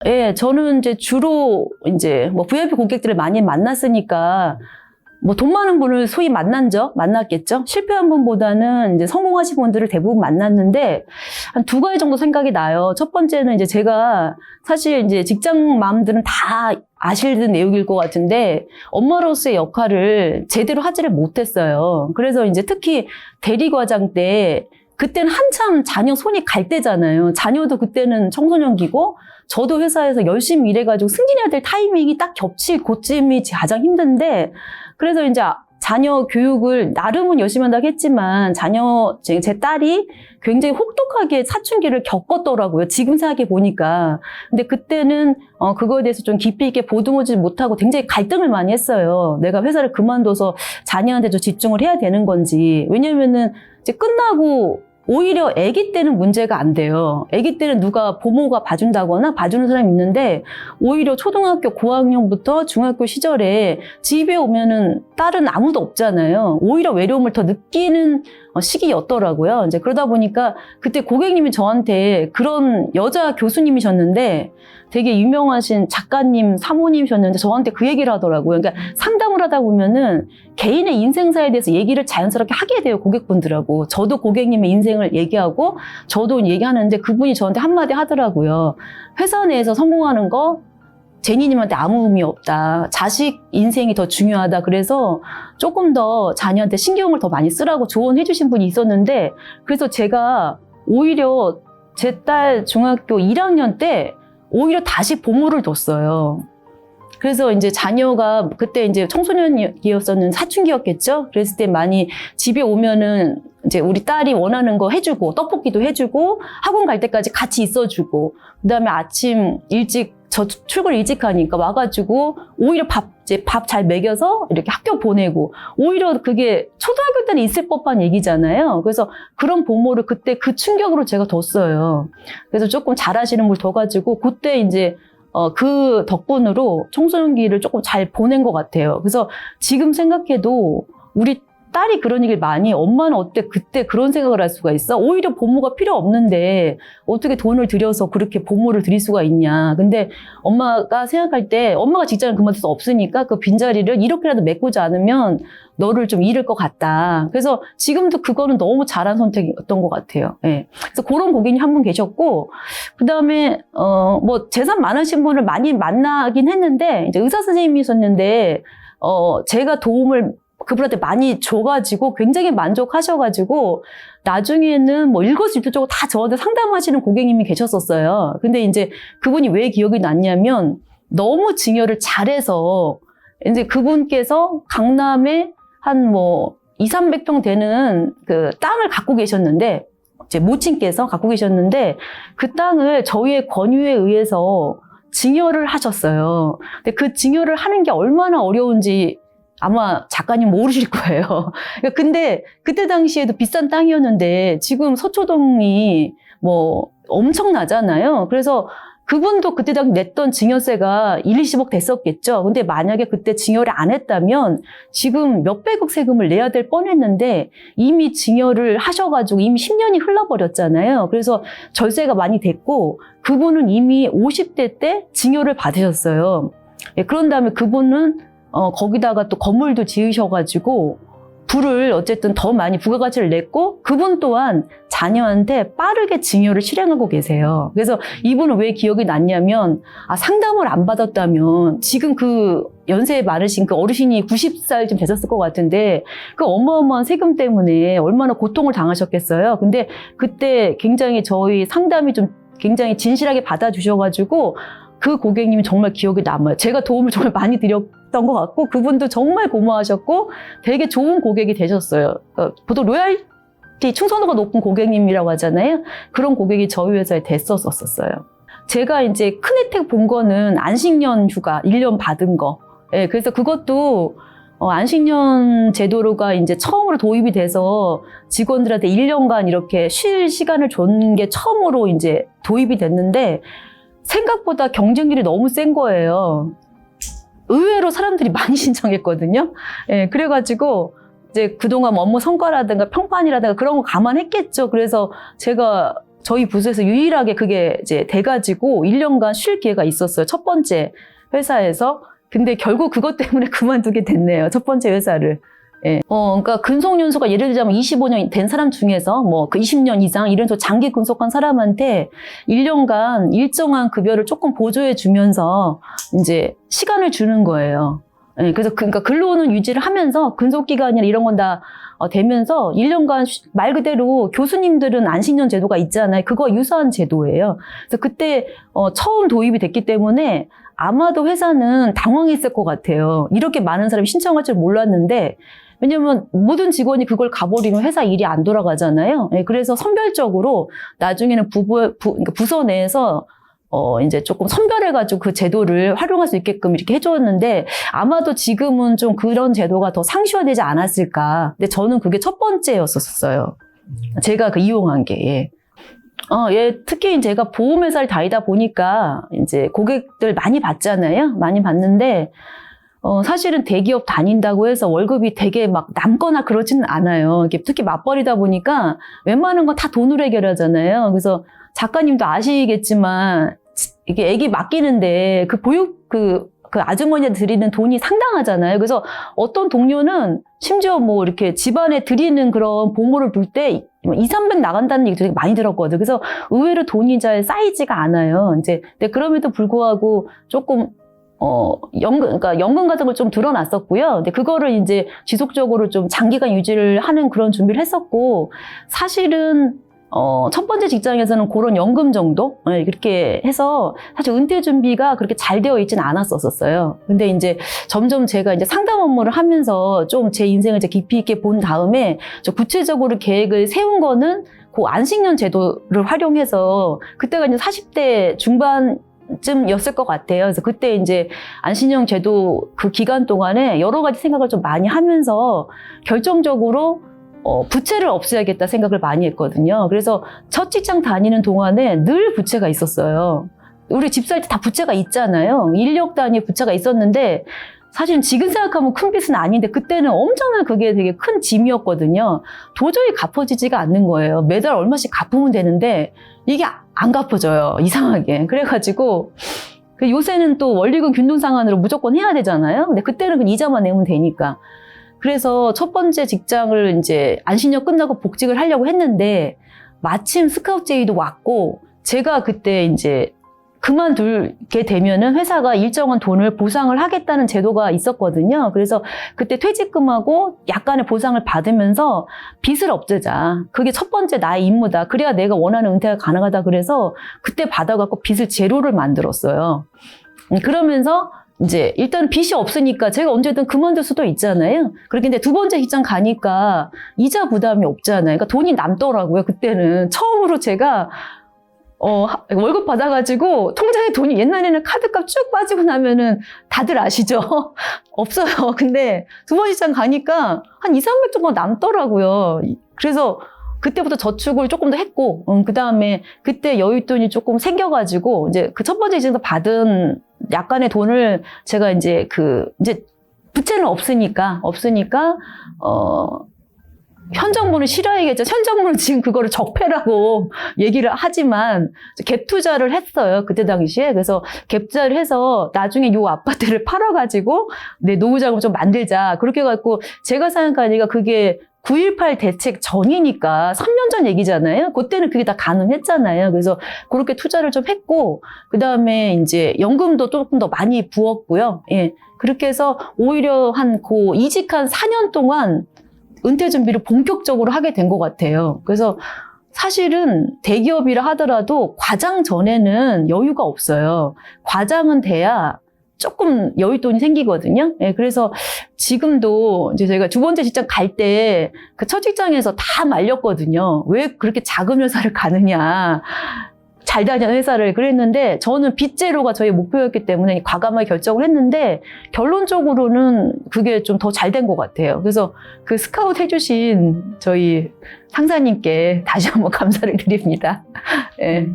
예, 저는 이제 주로 이제 뭐 VIP 고객들을 많이 만났으니까 뭐 돈 많은 분을 소위 만났겠죠. 실패한 분보다는 이제 성공하신 분들을 대부분 만났는데 한 두 가지 정도 생각이 나요. 첫 번째는 이제 제가 사실 이제 직장맘들은 다 아실 내용일 것 같은데 엄마로서의 역할을 제대로 하지를 못했어요. 그래서 이제 특히 대리과장 때 그때는 한참 자녀 손이 갈 때잖아요. 자녀도 그때는 청소년기고 저도 회사에서 열심히 일해가지고 승진해야 될 타이밍이 딱 겹칠 그쯤이 가장 힘든데 그래서 이제 자녀 교육을 나름은 열심히 한다고 했지만 제 딸이 굉장히 혹독하게 사춘기를 겪었더라고요. 지금 생각해 보니까. 근데 그때는 그거에 대해서 좀 깊이 있게 보듬어주지 못하고 굉장히 갈등을 많이 했어요. 내가 회사를 그만둬서 자녀한테 좀 집중을 해야 되는 건지. 왜냐면은 이제 끝나고 오히려 아기 때는 문제가 안 돼요. 아기 때는 누가 부모가 봐준다거나 봐주는 사람이 있는데 오히려 초등학교 고학년부터 중학교 시절에 집에 오면은 딸은 아무도 없잖아요. 오히려 외로움을 더 느끼는 시기였더라고요. 이제 그러다 보니까 그때 고객님이 저한테 그런 여자 교수님이셨는데 되게 유명하신 작가님, 사모님이셨는데 저한테 그 얘기를 하더라고요. 그러니까 상담을 하다 보면은 개인의 인생사에 대해서 얘기를 자연스럽게 하게 돼요, 고객분들하고. 저도 고객님의 인생을 얘기하고 저도 얘기하는데 그분이 저한테 한마디 하더라고요. 회사 내에서 성공하는 거 제니님한테 아무 의미 없다. 자식 인생이 더 중요하다. 그래서 조금 더 자녀한테 신경을 더 많이 쓰라고 조언해 주신 분이 있었는데 그래서 제가 오히려 제 딸 중학교 1학년 때 오히려 다시 보모를 뒀어요. 그래서 이제 자녀가 그때 이제 청소년이었었는 사춘기였겠죠. 그랬을 때 많이 집에 오면은 이제 우리 딸이 원하는 거 해주고 떡볶이도 해주고 학원 갈 때까지 같이 있어주고 그다음에 아침 일찍 저 출근 일찍 하니까 와가지고 오히려 밥 잘 먹여서 이렇게 학교 보내고 오히려 그게 초등학교 때는 있을 법한 얘기잖아요. 그래서 그런 보모를 그때 그 충격으로 제가 뒀어요. 그래서 조금 잘하시는 분 둬가지고 그때 이제 그 덕분으로 청소년기를 조금 잘 보낸 것 같아요. 그래서 지금 생각해도 우리 딸이 그런 얘기를 많이 엄마는 어때 그때 그런 생각을 할 수가 있어? 오히려 보모가 필요 없는데 어떻게 돈을 들여서 그렇게 보모를 드릴 수가 있냐. 근데 엄마가 생각할 때 엄마가 직장을 그만둘 수 없으니까 그 빈자리를 이렇게라도 메꾸지 않으면 너를 좀 잃을 것 같다. 그래서 지금도 그거는 너무 잘한 선택이었던 것 같아요. 예. 그래서 그런 고객님 한 분 계셨고 그다음에 뭐 재산 많으신 분을 많이 만나긴 했는데 이제 의사 선생님이셨는데 제가 도움을 그분한테 많이 줘가지고 굉장히 만족하셔가지고 나중에는 뭐 일거수일투족으로 다 저한테 상담하시는 고객님이 계셨었어요. 근데 이제 그분이 왜 기억이 났냐면 너무 증여를 잘해서 이제 그분께서 강남에 한 뭐 200~300평 되는 그 땅을 갖고 계셨는데 제 모친께서 갖고 계셨는데 그 땅을 저희의 권유에 의해서 증여를 하셨어요. 근데 그 증여를 하는 게 얼마나 어려운지 아마 작가님 모르실 거예요. 근데 그때 당시에도 비싼 땅이었는데 지금 서초동이 뭐 엄청나잖아요. 그래서 그분도 그때 당시 냈던 증여세가 1~20억 됐었겠죠. 근데 만약에 그때 증여를 안 했다면 지금 몇백억 세금을 내야 될 뻔했는데 이미 증여를 하셔가지고 이미 10년이 흘러버렸잖아요. 그래서 절세가 많이 됐고 그분은 이미 50대 때 증여를 받으셨어요. 그런 다음에 그분은 거기다가 또 건물도 지으셔가지고 부를 어쨌든 더 많이 부가가치를 냈고 그분 또한 자녀한테 빠르게 증여를 실행하고 계세요. 그래서 이분은 왜 기억이 났냐면 상담을 안 받았다면 지금 그 연세 많으신 그 어르신이 90살쯤 되셨을 것 같은데 그 어마어마한 세금 때문에 얼마나 고통을 당하셨겠어요. 근데 그때 굉장히 저희 상담이 좀 굉장히 진실하게 받아주셔가지고 그 고객님이 정말 기억에 남아요. 제가 도움을 정말 많이 드렸던 것 같고 그분도 정말 고마워하셨고 되게 좋은 고객이 되셨어요. 보통 로얄티 충성도가 높은 고객님이라고 하잖아요. 그런 고객이 저희 회사에 됐었어요. 제가 이제 큰 혜택 본 거는 안식년 휴가 1년 받은 거. 예, 그래서 그것도 안식년 제도가 이제 처음으로 도입이 돼서 직원들한테 1년간 이렇게 쉴 시간을 준 게 처음으로 이제 도입이 됐는데 생각보다 경쟁률이 너무 센 거예요. 의외로 사람들이 많이 신청했거든요. 예, 그래가지고 이제 그동안 업무 성과라든가 평판이라든가 그런 거 감안했겠죠. 그래서 제가 저희 부서에서 유일하게 그게 이제 돼가지고 1년간 쉴 기회가 있었어요. 첫 번째 회사에서. 근데 결국 그것 때문에 그만두게 됐네요. 첫 번째 회사를. 예. 그러니까 근속연수가 예를 들자면 25년 된 사람 중에서 뭐 그 20년 이상 이런 장기 근속한 사람한테 1년간 일정한 급여를 조금 보조해 주면서 이제 시간을 주는 거예요. 예. 그래서 그러니까 근로는 유지를 하면서 근속기간이나 이런 건 다 되면서 1년간 말 그대로 교수님들은 안식년 제도가 있잖아요. 그거 유사한 제도예요. 그래서 그때 처음 도입이 됐기 때문에 아마도 회사는 당황했을 것 같아요. 이렇게 많은 사람이 신청할 줄 몰랐는데 왜냐면 모든 직원이 그걸 가버리면 회사 일이 안 돌아가잖아요. 예, 그래서 선별적으로 나중에는 그러니까 부서 내에서 이제 조금 선별해가지고 그 제도를 활용할 수 있게끔 이렇게 해줬는데 아마도 지금은 좀 그런 제도가 더 상시화되지 않았을까. 근데 저는 그게 첫 번째였었어요. 제가 그 이용한 게. 예. 예, 특히 제가 보험회사를 다니다 보니까 이제 고객들 많이 받잖아요. 많이 받는데 사실은 대기업 다닌다고 해서 월급이 되게 막 남거나 그러지는 않아요. 이게 특히 맞벌이다 보니까 웬만한 거 다 돈으로 해결하잖아요. 그래서 작가님도 아시겠지만 이게 애기 맡기는데 그 보육 그 아주머니한테 드리는 돈이 상당하잖아요. 그래서 어떤 동료는 심지어 뭐 이렇게 집안에 드리는 그런 보모를 둘 때 200~300 나간다는 얘기도 되게 많이 들었거든요. 그래서 의외로 돈이 잘 쌓이지가 않아요. 이제 근데 그럼에도 불구하고 조금 그러니까 연금 같은 걸 좀 들어놨었고요. 근데 그거를 이제 지속적으로 좀 장기간 유지를 하는 그런 준비를 했었고, 사실은, 첫 번째 직장에서는 그런 연금 정도? 네, 그렇게 해서 사실 은퇴 준비가 그렇게 잘 되어 있지는 않았었어요. 근데 이제 점점 제가 이제 상담 업무를 하면서 좀 제 인생을 이제 깊이 있게 본 다음에 구체적으로 계획을 세운 거는 그 안식년 제도를 활용해서 그때가 이제 40대 중반 쯤이었을 것 같아요. 그래서 그때 이제 안신형 제도 그 기간 동안에 여러 가지 생각을 좀 많이 하면서 결정적으로 부채를 없애야겠다 생각을 많이 했거든요. 그래서 첫 직장 다니는 동안에 늘 부채가 있었어요. 우리 집 살 때 다 부채가 있잖아요. 인력 단위의 부채가 있었는데 사실은 지금 생각하면 큰 빚은 아닌데 그때는 엄청난 그게 되게 큰 짐이었거든요. 도저히 갚아지지가 않는 거예요. 매달 얼마씩 갚으면 되는데 이게 안 갚아져요. 이상하게. 그래가지고 요새는 또 원리금 균등상환으로 무조건 해야 되잖아요. 근데 그때는 그 이자만 내면 되니까. 그래서 첫 번째 직장을 이제 안신년 끝나고 복직을 하려고 했는데 마침 스카우트 제의도 왔고 제가 그때 이제 그만두게 되면은 회사가 일정한 돈을 보상을 하겠다는 제도가 있었거든요. 그래서 그때 퇴직금하고 약간의 보상을 받으면서 빚을 없애자. 그게 첫 번째 나의 임무다. 그래야 내가 원하는 은퇴가 가능하다. 그래서 그때 받아갖고 빚을 제로를 만들었어요. 그러면서 이제 일단 빚이 없으니까 제가 언제든 그만둘 수도 있잖아요. 그렇게 근데 두 번째 직장 가니까 이자 부담이 없잖아요. 그러니까 돈이 남더라고요. 그때는 처음으로 제가 월급 받아가지고 통장에 돈이 옛날에는 카드값 쭉 빠지고 나면은 다들 아시죠? 없어요. 근데 두 번 직장 가니까 한 200~300 정도 남더라고요. 그래서 그때부터 저축을 조금 더 했고, 그 다음에 그때 여윳돈이 조금 생겨가지고 이제 그 첫 번째 직장에서 받은 약간의 돈을 제가 이제 이제 부채는 없으니까 현 정부는 싫어야겠죠. 현 정부는 지금 그거를 적폐라고 얘기를 하지만 갭 투자를 했어요. 그때 당시에. 그래서 갭 투자를 해서 나중에 요 아파트를 팔아가지고 내 노후자금을 좀 만들자. 그렇게 해갖고 제가 생각하니까 그게 9.18 대책 전이니까 3년 전 얘기잖아요. 그때는 그게 다 가능했잖아요. 그래서 그렇게 투자를 좀 했고 그다음에 이제 연금도 조금 더 많이 부었고요. 예. 그렇게 해서 오히려 이직한 4년 동안 은퇴 준비를 본격적으로 하게 된 것 같아요. 그래서 사실은 대기업이라 하더라도 과장 전에는 여유가 없어요. 과장은 돼야 조금 여윳돈이 생기거든요. 예, 그래서 지금도 이제 제가 두 번째 직장 갈 때 그 첫 직장에서 다 말렸거든요. 왜 그렇게 작은 회사를 가느냐. 잘 다니는 회사를 그랬는데 저는 빚제로가 저희 목표였기 때문에 과감하게 결정을 했는데 결론적으로는 그게 좀 더 잘 된 것 같아요. 그래서 그 스카우트 해주신 저희 상사님께 다시 한번 감사를 드립니다. 네.